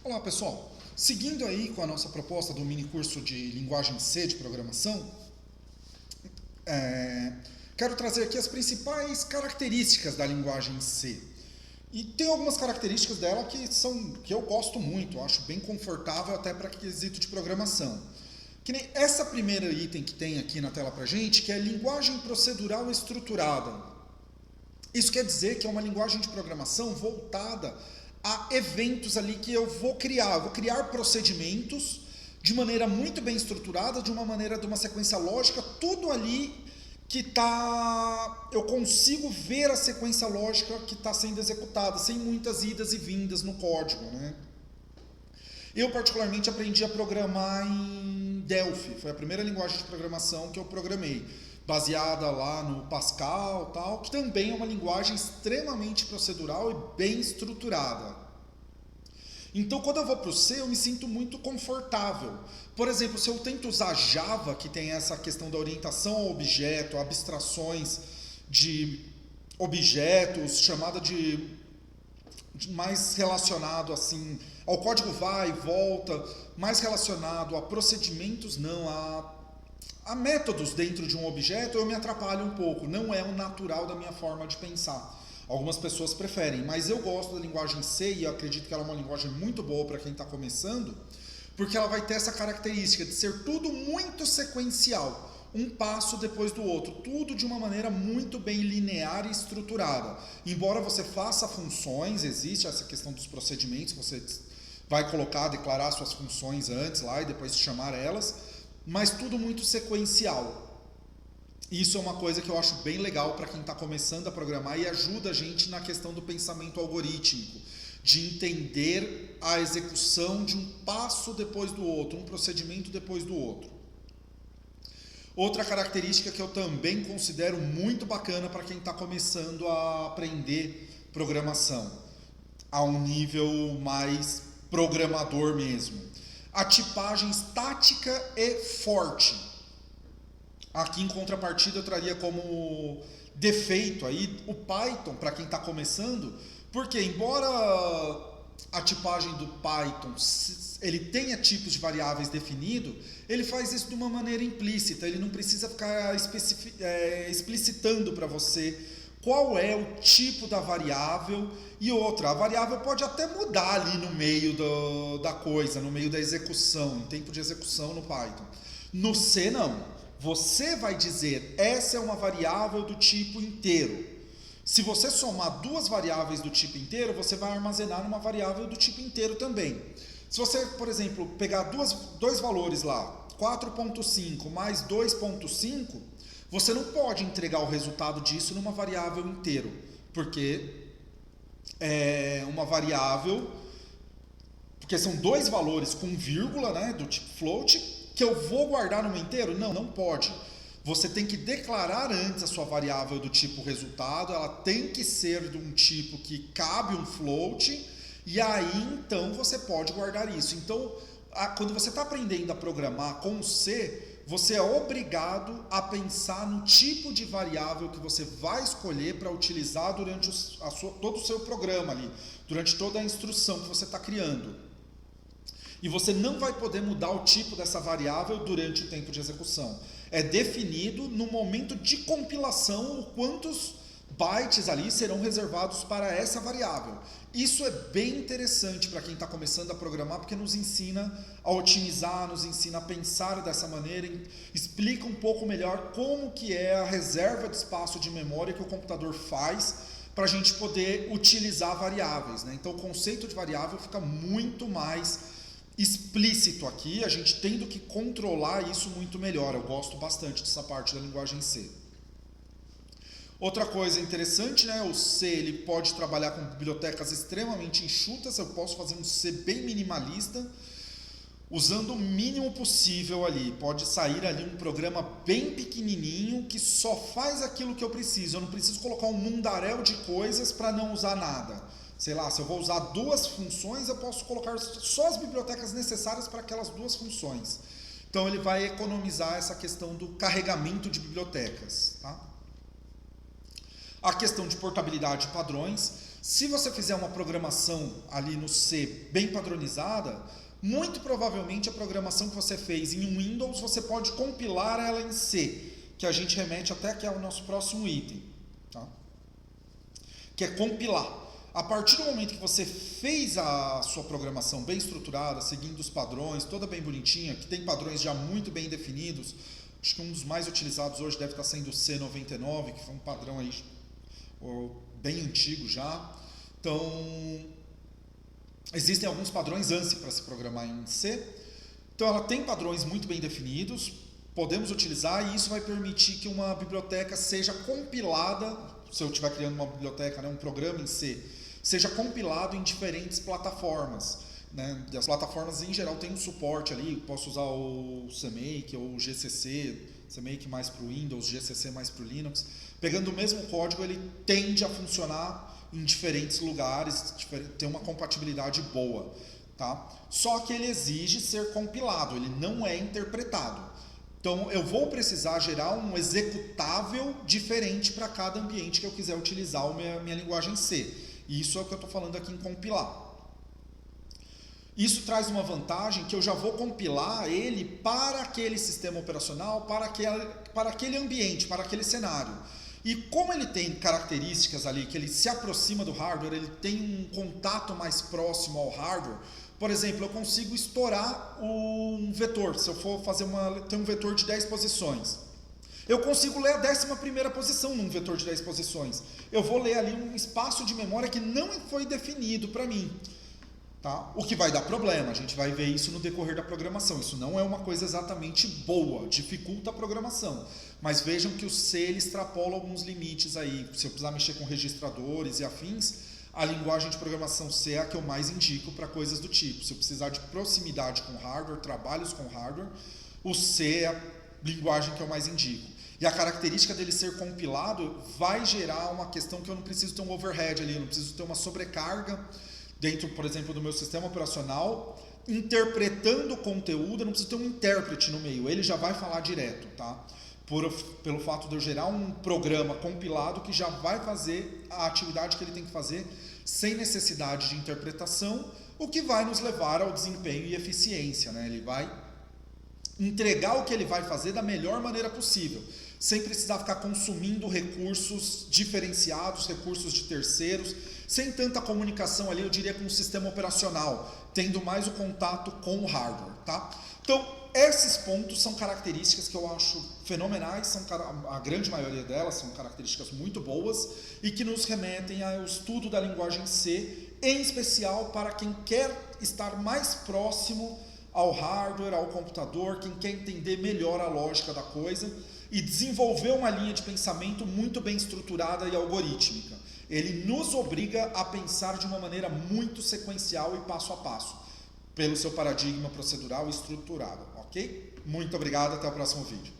Olá pessoal, seguindo aí com a nossa proposta do mini curso de linguagem C de programação, quero trazer aqui as principais características da linguagem C. E tem algumas características dela que eu gosto muito, acho bem confortável até para quesito de programação. Que nem essa primeira item que tem aqui na tela pra gente, que é linguagem procedural estruturada. Isso quer dizer que é uma linguagem de programação voltada a eventos ali que eu vou criar procedimentos de maneira muito bem estruturada, de uma sequência lógica, tudo ali que eu consigo ver a sequência lógica que está sendo executada, sem muitas idas e vindas no código, né? Eu particularmente aprendi a programar em Delphi, foi a primeira linguagem de programação que eu programei, baseada lá no Pascal, tal, que também é uma linguagem extremamente procedural e bem estruturada. Então, quando eu vou para o C, eu me sinto muito confortável. Por exemplo, se eu tento usar Java, que tem essa questão da orientação ao objeto, abstrações de objetos, chamada de mais relacionado assim ao código vai e volta, mais relacionado a procedimentos, não a métodos dentro de um objeto, eu me atrapalho um pouco, não é o natural da minha forma de pensar. Algumas pessoas preferem, mas eu gosto da linguagem C e eu acredito que ela é uma linguagem muito boa para quem está começando, porque ela vai ter essa característica de ser tudo muito sequencial, um passo depois do outro, tudo de uma maneira muito bem linear e estruturada. Embora você faça funções, existe essa questão dos procedimentos, você vai declarar suas funções antes lá e depois chamar elas, mas tudo muito sequencial. Isso é uma coisa que eu acho bem legal para quem está começando a programar e ajuda a gente na questão do pensamento algorítmico, de entender a execução de um passo depois do outro, um procedimento depois do outro. Outra característica que eu também considero muito bacana para quem está começando a aprender programação, a um nível mais programador mesmo. A tipagem estática e forte. Aqui em contrapartida eu traria como defeito aí o Python para quem está começando, porque embora a tipagem do Python ele tenha tipos de variáveis definidos, ele faz isso de uma maneira implícita, ele não precisa ficar explicitando para você qual é o tipo da variável. E outra, a variável pode até mudar ali no meio da coisa, no meio da execução, em tempo de execução no Python. No C não, você vai dizer, essa é uma variável do tipo inteiro. Se você somar duas variáveis do tipo inteiro, você vai armazenar uma variável do tipo inteiro também. Se você, por exemplo, pegar dois valores lá, 4.5 mais 2.5, você não pode entregar o resultado disso numa variável inteiro, porque é uma variável, porque são dois valores com vírgula, né, do tipo float, que eu vou guardar numa inteiro? Não, não pode. Você tem que declarar antes a sua variável do tipo resultado, ela tem que ser de um tipo que cabe um float, e aí então você pode guardar isso. Então, quando você está aprendendo a programar com C, você é obrigado a pensar no tipo de variável que você vai escolher para utilizar durante todo o seu programa ali, durante toda a instrução que você está criando. E você não vai poder mudar o tipo dessa variável durante o tempo de execução. É definido no momento de compilação quantos bytes ali serão reservados para essa variável. Isso é bem interessante para quem está começando a programar, porque nos ensina a otimizar, nos ensina a pensar dessa maneira, explica um pouco melhor como que é a reserva de espaço de memória que o computador faz para a gente poder utilizar variáveis, né? Então o conceito de variável fica muito mais explícito aqui, a gente tendo que controlar isso muito melhor. Eu gosto bastante dessa parte da linguagem C. Outra coisa interessante, né? O C ele pode trabalhar com bibliotecas extremamente enxutas, eu posso fazer um C bem minimalista, usando o mínimo possível ali. Pode sair ali um programa bem pequenininho que só faz aquilo que eu preciso. Eu não preciso colocar um mundaréu de coisas para não usar nada. Sei lá, se eu vou usar duas funções, eu posso colocar só as bibliotecas necessárias para aquelas duas funções. Então ele vai economizar essa questão do carregamento de bibliotecas, tá? A questão de portabilidade de padrões. Se você fizer uma programação ali no C bem padronizada, muito provavelmente a programação que você fez em um Windows, você pode compilar ela em C, que a gente remete até que é o nosso próximo item, tá? Que é compilar. A partir do momento que você fez a sua programação bem estruturada, seguindo os padrões, toda bem bonitinha, que tem padrões já muito bem definidos, acho que um dos mais utilizados hoje deve estar sendo o C99, que foi um padrão aí bem antigo já. Então, existem alguns padrões ANSI para se programar em C. Então, ela tem padrões muito bem definidos, podemos utilizar, e isso vai permitir que uma biblioteca seja compilada, se eu estiver criando uma biblioteca, né, um programa em C, seja compilado em diferentes plataformas, né? E as plataformas em geral têm um suporte ali, posso usar o CMake ou o GCC, CMake mais para o Windows, GCC mais para o Linux. Pegando o mesmo código, ele tende a funcionar em diferentes lugares, tem uma compatibilidade boa, tá? Só que ele exige ser compilado, ele não é interpretado. Então eu vou precisar gerar um executável diferente para cada ambiente que eu quiser utilizar a minha linguagem C. E isso é o que eu estou falando aqui em compilar. Isso traz uma vantagem que eu já vou compilar ele para aquele sistema operacional, para aquele ambiente, para aquele cenário. E como ele tem características ali, que ele se aproxima do hardware, ele tem um contato mais próximo ao hardware. Por exemplo, eu consigo estourar um vetor. Se eu for fazer tem um vetor de 10 posições. Eu consigo ler a 11ª posição num vetor de 10 posições. Eu vou ler ali um espaço de memória que não foi definido para mim. Tá? O que vai dar problema, a gente vai ver isso no decorrer da programação. Isso não é uma coisa exatamente boa, dificulta a programação. Mas vejam que o C ele extrapola alguns limites aí. Se eu precisar mexer com registradores e afins, a linguagem de programação C é a que eu mais indico para coisas do tipo. Se eu precisar de proximidade com hardware, trabalhos com hardware, o C é a linguagem que eu mais indico. E a característica dele ser compilado vai gerar uma questão que eu não preciso ter um overhead ali, eu não preciso ter uma sobrecarga dentro, por exemplo, do meu sistema operacional, interpretando o conteúdo, eu não preciso ter um intérprete no meio, ele já vai falar direto, tá? Pelo fato de eu gerar um programa compilado que já vai fazer a atividade que ele tem que fazer sem necessidade de interpretação, o que vai nos levar ao desempenho e eficiência, né? Ele vai entregar o que ele vai fazer da melhor maneira possível, sem precisar ficar consumindo recursos diferenciados, recursos de terceiros, sem tanta comunicação ali, eu diria, com o sistema operacional, tendo mais o contato com o hardware, tá? Então, esses pontos são características que eu acho fenomenais, a grande maioria delas são características muito boas e que nos remetem ao estudo da linguagem C, em especial para quem quer estar mais próximo ao hardware, ao computador, quem quer entender melhor a lógica da coisa e desenvolver uma linha de pensamento muito bem estruturada e algorítmica. Ele nos obriga a pensar de uma maneira muito sequencial e passo a passo, pelo seu paradigma procedural e estruturado, ok? Muito obrigado, até o próximo vídeo.